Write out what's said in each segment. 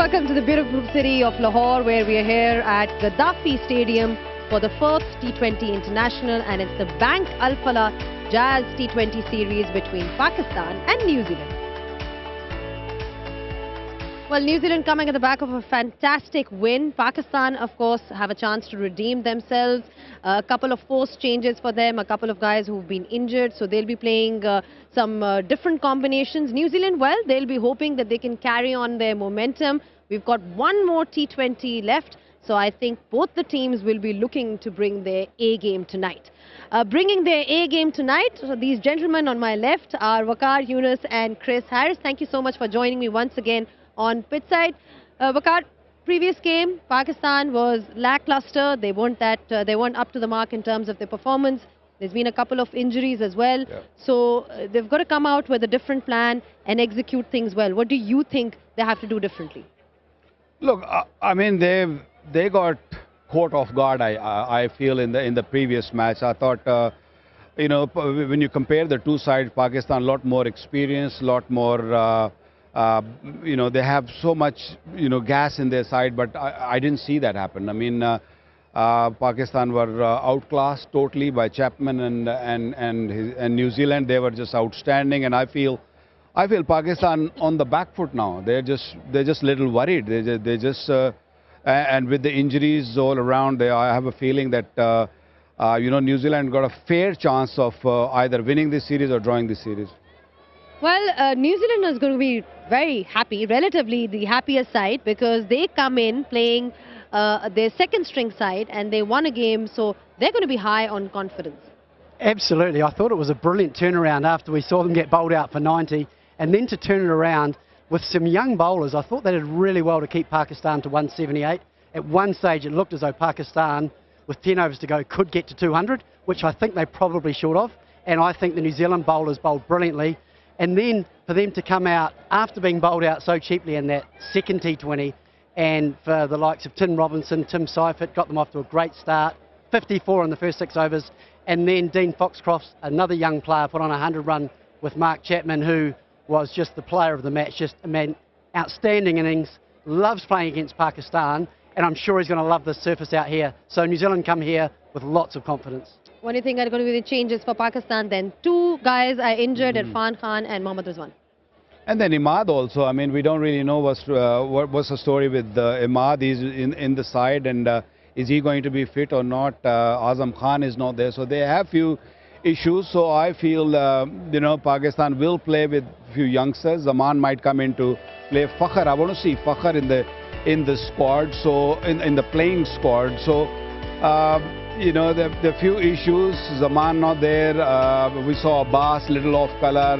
welcome to the beautiful city of Lahore, where we are here at Gaddafi Stadium for the first T20 International, and it's the Bank Al Falah Jazz T20 series between Pakistan and New Zealand. Well, New Zealand coming at the back of a fantastic win. Pakistan, of course, have a chance to redeem themselves. A couple of forced changes for them, a couple of guys who've been injured, so they'll be playing some different combinations. New Zealand, well, they'll be hoping that they can carry on their momentum. We've got one more T20 left, so I think both the teams will be looking to bring their A game tonight. Bringing their A game tonight, so these gentlemen on my left are Waqar Yunus and Chris Harris. Thank you so much for joining me once again on pitch side. Waqar, previous game, Pakistan was lackluster. They weren't up to the mark in terms of their performance. There's been a couple of injuries as well. Yeah. So they've got to come out with a different plan and execute things well. What do you think they have to do differently? Look, I mean, they got caught off guard, I feel, in the previous match. I thought, you know, when you compare the two sides, Pakistan a lot more experience, a lot more you know, they have so much, you know, gas in their side, but I didn't see that happen. I mean, Pakistan were outclassed totally by Chapman and New Zealand. They were just outstanding, and I feel Pakistan on the back foot now. They're just a little worried. They just and with the injuries all around, I have a feeling that you know, New Zealand got a fair chance of either winning this series or drawing this series. Well, New Zealand is going to be very happy, relatively the happiest side, because they come in playing their second string side and they won a game, so they're going to be high on confidence. Absolutely. I thought it was a brilliant turnaround after we saw them get bowled out for 90, and then to turn it around with some young bowlers. I thought they did really well to keep Pakistan to 178. At one stage it looked as though Pakistan, with 10 overs to go, could get to 200, which I think they probably should have, and I think the New Zealand bowlers bowled brilliantly. And then for them to come out after being bowled out so cheaply in that second T20, and for the likes of Tim Robinson, Tim Seifert, got them off to a great start, 54 in the first 6 overs, and then Dean Foxcroft, another young player, put on a 100-run with Mark Chapman, who was just the player of the match, just a man, outstanding innings, loves playing against Pakistan, and I'm sure he's going to love the surface out here. So New Zealand come here with lots of confidence. What do you think are going to be the changes for Pakistan then? Two guys are injured, Irfan Khan and Mohammad Rizwan. And then Imad also. I mean, we don't really know what's the story with Imad. He's in the side, and is he going to be fit or not? Azam Khan is not there. So they have few issues. So I feel, you know, Pakistan will play with few youngsters. Zaman might come in to play. Fakhr, I want to see Fakhr in the squad, so in the playing squad. So you know, the few issues, Zaman not there, we saw Abbas little off color,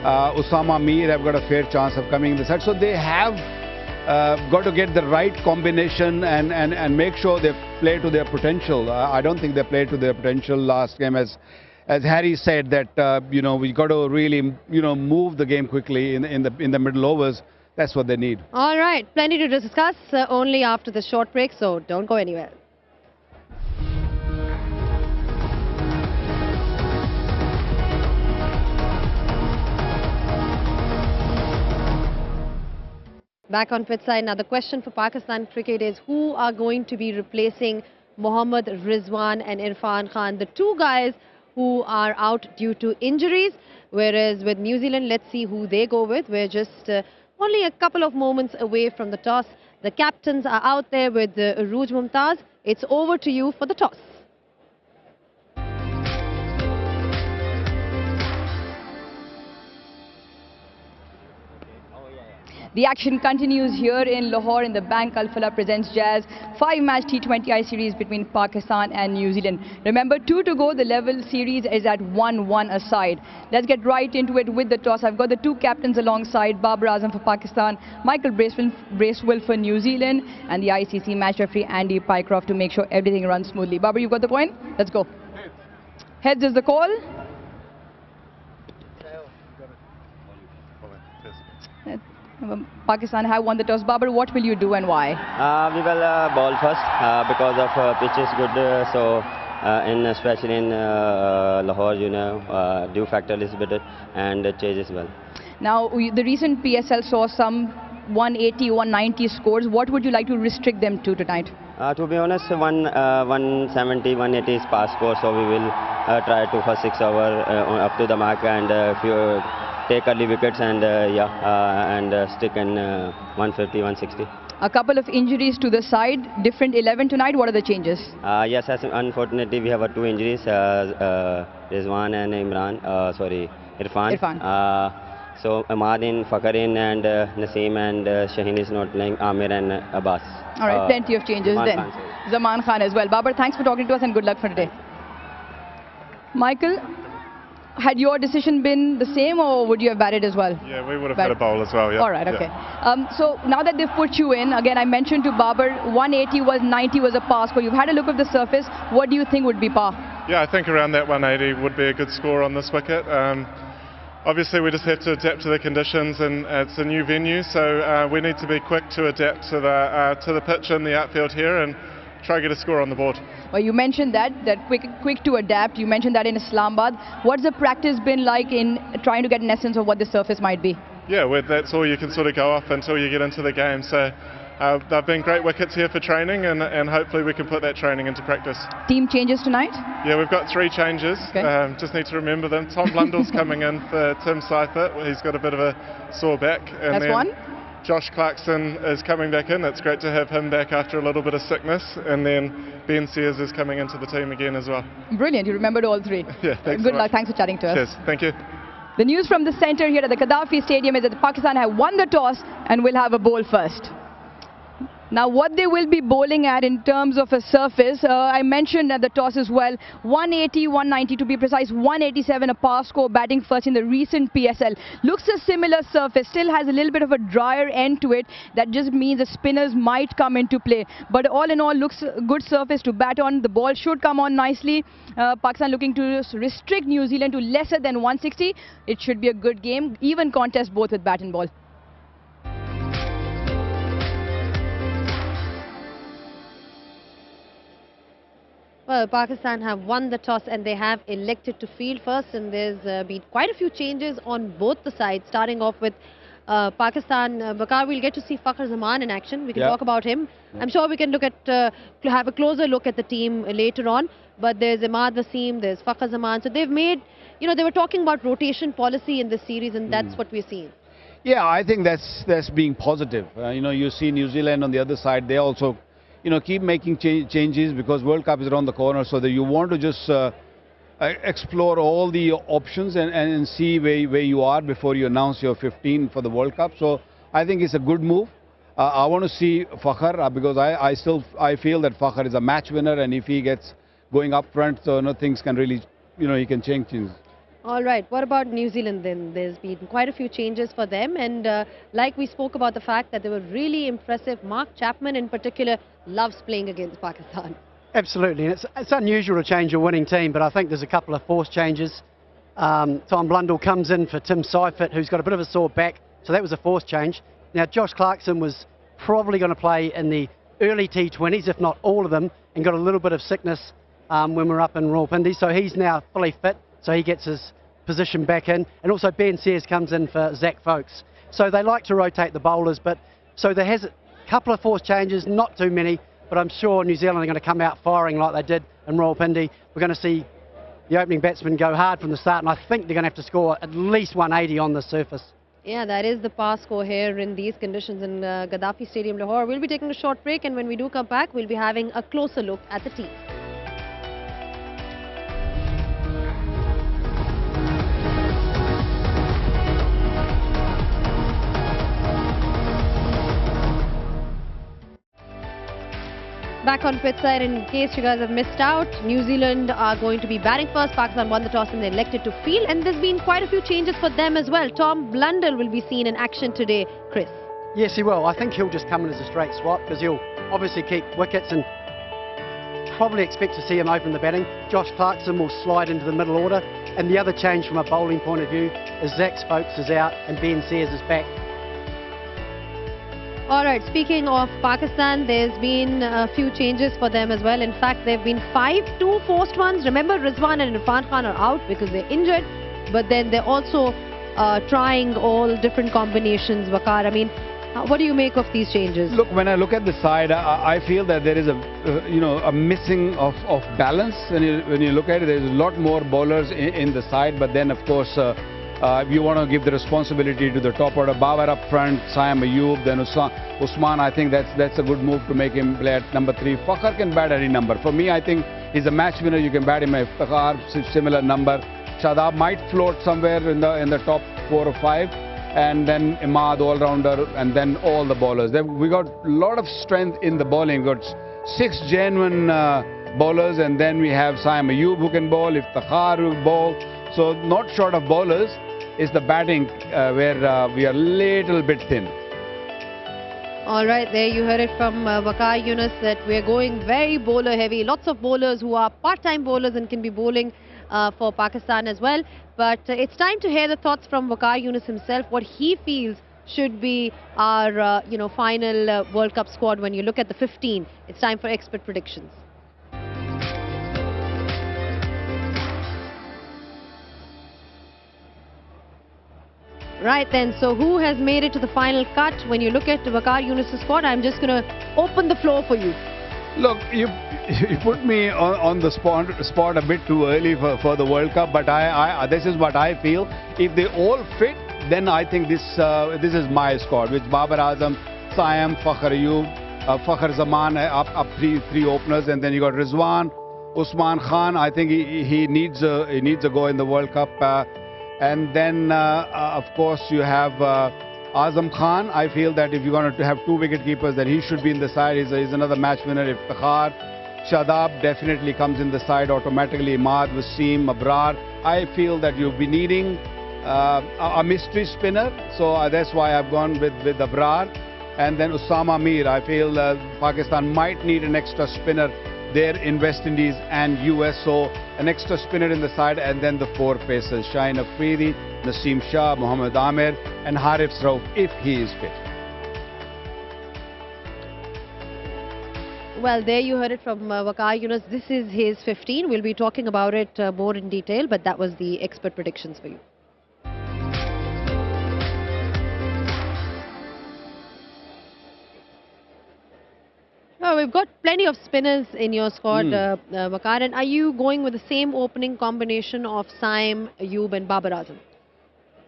Usama Mir have got a fair chance of coming in the side. So they have got to get the right combination and make sure they play to their potential. I don't think they played to their potential last game, as Harry said, that you know, we got to really, you know, move the game quickly in the middle overs. That's what they need. All right, plenty to discuss only after the short break, so don't go anywhere. Back on pitch side. Now the question for Pakistan cricket is, who are going to be replacing Mohammad Rizwan and Irfan Khan, the two guys who are out due to injuries? Whereas with New Zealand, let's see who they go with. We're just only a couple of moments away from the toss. The captains are out there with Arooj Mumtaz. It's over to you for the toss. The action continues here in Lahore in the Bank Al Falah presents Jazz 5-match T20I series between Pakistan and New Zealand. Remember, 2 to go. The level series is at 1-1 aside. Let's get right into it with the toss. I've got the two captains alongside, Babar Azam for Pakistan, Michael Bracewell for New Zealand, and the ICC match referee Andy Pycroft to make sure everything runs smoothly. Babar, you've got the point? Let's go. Heads is the call. Pakistan have won the toss. Babar, what will you do and why? We will ball first because of pitch is good. So especially in Lahore, you know, dew factor is better and chase as well. Now, the recent PSL saw some 180, 190 scores. What would you like to restrict them to tonight? To be honest, 170, 180 is pass score, so we will try to for 6 hours up to the mark and few take early wickets and stick in 150, 160. A couple of injuries to the side, different 11 tonight. What are the changes? Yes, unfortunately we have 2 injuries, Rizwan and Irfan. So Ahmad in, Fakhar in, and Naseem and Shaheen is not playing, Amir and Abbas. All right, plenty of changes then. Zaman Khan as well. Babar, thanks for talking to us and good luck for today. Michael, had your decision been the same or would you have batted as well? Yeah, we would have had a bowl as well, yeah. All right, okay. So now that they've put you in, again, I mentioned to Babar, 180 was 90 was a par score. You've had a look at the surface. What do you think would be par? Yeah, I think around that 180 would be a good score on this wicket. Obviously, we just have to adapt to the conditions, and it's a new venue, so we need to be quick to adapt to the pitch in the outfield here and try to get a score on the board. Well, you mentioned that quick to adapt. You mentioned that in Islamabad. What's the practice been like in trying to get an essence of what the surface might be? Yeah, that's all you can sort of go off until you get into the game. So they've been great wickets here for training, and hopefully we can put that training into practice. Team changes tonight? Yeah, we've got 3 changes. Okay. Just need to remember them. Tom Blundell's coming in for Tim Seifert. He's got a bit of a sore back. And that's then one. Josh Clarkson is coming back in. It's great to have him back after a little bit of sickness. And then Ben Sears is coming into the team again as well. Brilliant. You remembered all 3. Yeah, thanks. Good luck. Thanks for chatting to us. Cheers. Thank you. The news from the centre here at the Gaddafi Stadium is that Pakistan have won the toss and will have a bowl first. Now, what they will be bowling at in terms of a surface, I mentioned at the toss as well, 180, 190 to be precise, 187 a par score, batting first in the recent PSL. Looks a similar surface, still has a little bit of a drier end to it. That just means the spinners might come into play. But all in all, looks a good surface to bat on. The ball should come on nicely. Pakistan looking to restrict New Zealand to lesser than 160. It should be a good game, even contest both with bat and ball. Well, Pakistan have won the toss and they have elected to field first, and there's been quite a few changes on both the sides, starting off with Pakistan. Bakar, we'll get to see Fakhar Zaman in action. We can talk about him. I'm sure we can look at have a closer look at the team later on. But there's Imad Wasim, there's Fakhar Zaman. So they've made, they were talking about rotation policy in this series, and that's what we're seeing. Yeah, I think that's being positive. You see New Zealand on the other side. They also keep making changes because World Cup is around the corner, so that you want to just explore all the options and see where you are before you announce your 15 for the World Cup. So I think it's a good move. I want to see Fakhar because I feel that Fakhar is a match winner, and if he gets going up front, so things can really, he can change things. All right, what about New Zealand then? There's been quite a few changes for them, and like we spoke about the fact that they were really impressive. Mark Chapman in particular loves playing against Pakistan. Absolutely, and it's unusual to change a winning team, but I think there's a couple of forced changes. Tom Blundell comes in for Tim Seifert, who's got a bit of a sore back, so that was a forced change. Now, Josh Clarkson was probably going to play in the early T20s, if not all of them, and got a little bit of sickness when we're up in Rawalpindi, so he's now fully fit, so he gets his position back in, and also Ben Sears comes in for Zach Folkes. So they like to rotate the bowlers, but so there has a couple of forced changes, not too many, but I'm sure New Zealand are going to come out firing like they did in Rawalpindi. We're going to see the opening batsmen go hard from the start, and I think they're going to have to score at least 180 on the surface. Yeah, that is the par score here in these conditions in Gaddafi Stadium, Lahore. We'll be taking a short break, and when we do come back, we'll be having a closer look at the team. Back on pitch side, in case you guys have missed out, New Zealand are going to be batting first. Pakistan won the toss and they elected to field, and there's been quite a few changes for them as well. Tom Blundell will be seen in action today, Chris. Yes, he will. I think he'll just come in as a straight swap because he'll obviously keep wickets and probably expect to see him open the batting. Josh Clarkson will slide into the middle order, and the other change from a bowling point of view is Zach Folkes is out and Ben Sears is back. All right, speaking of Pakistan, there's been a few changes for them as well. In fact, there have been 2 forced ones. Remember, Rizwan and Irfan Khan are out because they're injured, but then they're also trying all different combinations, Waqar. I mean, What do you make of these changes? Look, when I look at the side, I feel that there is a a missing of balance. When you look at it, there's a lot more bowlers in the side, but then of course you want to give the responsibility to the top order. Babar up front, Saim Ayub, then Usman. I think that's a good move to make him play at number 3. Fakhr can bat any number. For me, I think he's a match winner. You can bat him at Iftikhar, similar number. Shadab might float somewhere in the top 4 or 5. And then Imad all-rounder, and then all the bowlers. We got a lot of strength in the bowling. We got 6 genuine bowlers, and then we have Saim Ayub who can bowl, Iftikhar who bowl. So not short of bowlers is the batting where we are a little bit thin. All right, there you heard it from Waqar Yunus that we're going very bowler heavy. Lots of bowlers who are part-time bowlers and can be bowling for Pakistan as well. But it's time to hear the thoughts from Waqar Yunus himself, what he feels should be our final World Cup squad when you look at the 15. It's time for expert predictions. Right then, so who has made it to the final cut? When you look at Waqar Yunus' squad, I'm just going to open the floor for you. Look, you put me on the spot a bit too early for the World Cup, but this is what I feel. If they all fit, then I think this is my squad, which Babar Azam, Saim, Fakhr Ayub, Fakhr Zaman up three openers, and then you got Rizwan, Usman Khan. I think he needs a go in the World Cup, and then of course you have Azam Khan. I feel that if you're going to have 2 wicket keepers, then he should be in the side. He's another match winner. Iftikhar, Shadab definitely comes in the side automatically. Imad, Wasim, Abrar. I feel that you'll be needing a mystery spinner, so that's why I've gone with Abrar. And then Usama Mir. I feel Pakistan might need an extra spinner there in West Indies and US, so an extra spinner in the side, and then the 4 pacers, Shaheen Afridi, Naseem Shah, Mohammad Amir, and Harif Rauf if he is fit. Well, there you heard it from Waqar Yunus. This is his 15. We'll be talking about it more in detail, but that was the expert predictions for you. Oh, we've got plenty of spinners in your squad, Waqar. And are you going with the same opening combination of Saim, Ayub and Babar Azam?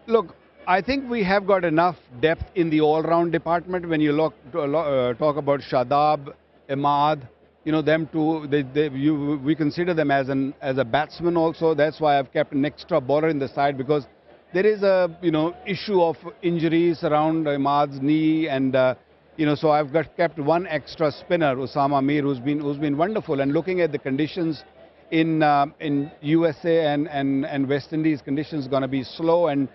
Look, I think we have got enough depth in the all-round department. When you talk about Shadab, Imad, them two, we consider them as a batsman also. That's why I've kept an extra bowler in the side, because there is a issue of injuries around Imad's knee, and so I've kept 1 extra spinner, Usama Mir, who's been wonderful. And looking at the conditions in USA and West Indies, conditions going to be slow and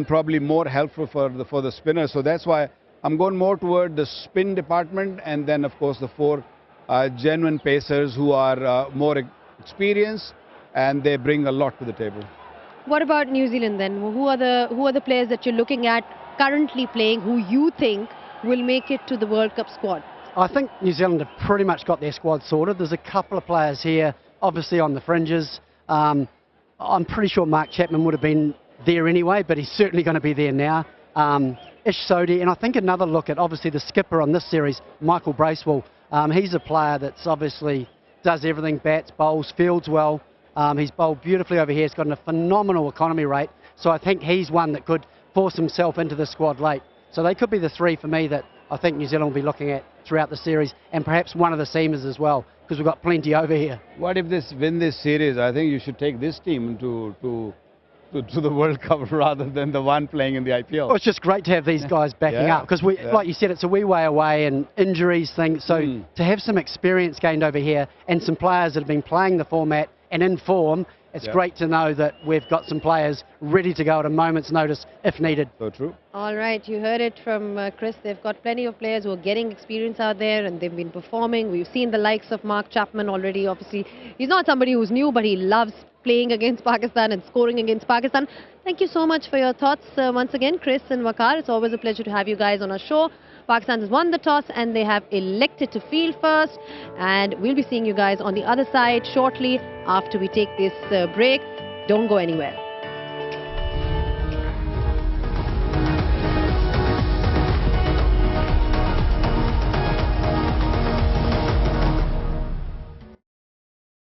probably more helpful for the spinner. So that's why I'm going more toward the spin department, and then of course the 4 genuine pacers who are more experienced, and they bring a lot to the table. What about New Zealand then? Who are the players that you're looking at currently playing who you think will make it to the World Cup squad? I think New Zealand have pretty much got their squad sorted. There's a couple of players here, obviously on the fringes. I'm pretty sure Mark Chapman would have been there anyway, but he's certainly going to be there now. Ish Sodhi, and I think another look at obviously the skipper on this series, Michael Bracewell. He's a player that's obviously does everything, bats, bowls, fields well. He's bowled beautifully over here. He's got a phenomenal economy rate, so I think he's one that could force himself into the squad late. So they could be the 3 for me that I think New Zealand will be looking at throughout the series, and perhaps one of the seamers as well, because we've got plenty over here. What if win this series? I think you should take this team to the World Cup rather than the one playing in the IPL. Well, it's just great to have these guys backing up, because like you said, it's a wee way away and injuries things. So to have some experience gained over here and some players that have been playing the format and in form, it's great to know that we've got some players ready to go at a moment's notice if needed. So true. All right, you heard it from Chris. They've got plenty of players who are getting experience out there, and they've been performing. We've seen the likes of Mark Chapman already. Obviously, he's not somebody who's new, but he loves playing against Pakistan and scoring against Pakistan. Thank you so much for your thoughts once again, Chris and Waqar. It's always a pleasure to have you guys on our show. Pakistan has won the toss and they have elected to field first, and we'll be seeing you guys on the other side shortly after we take this break. Don't go anywhere.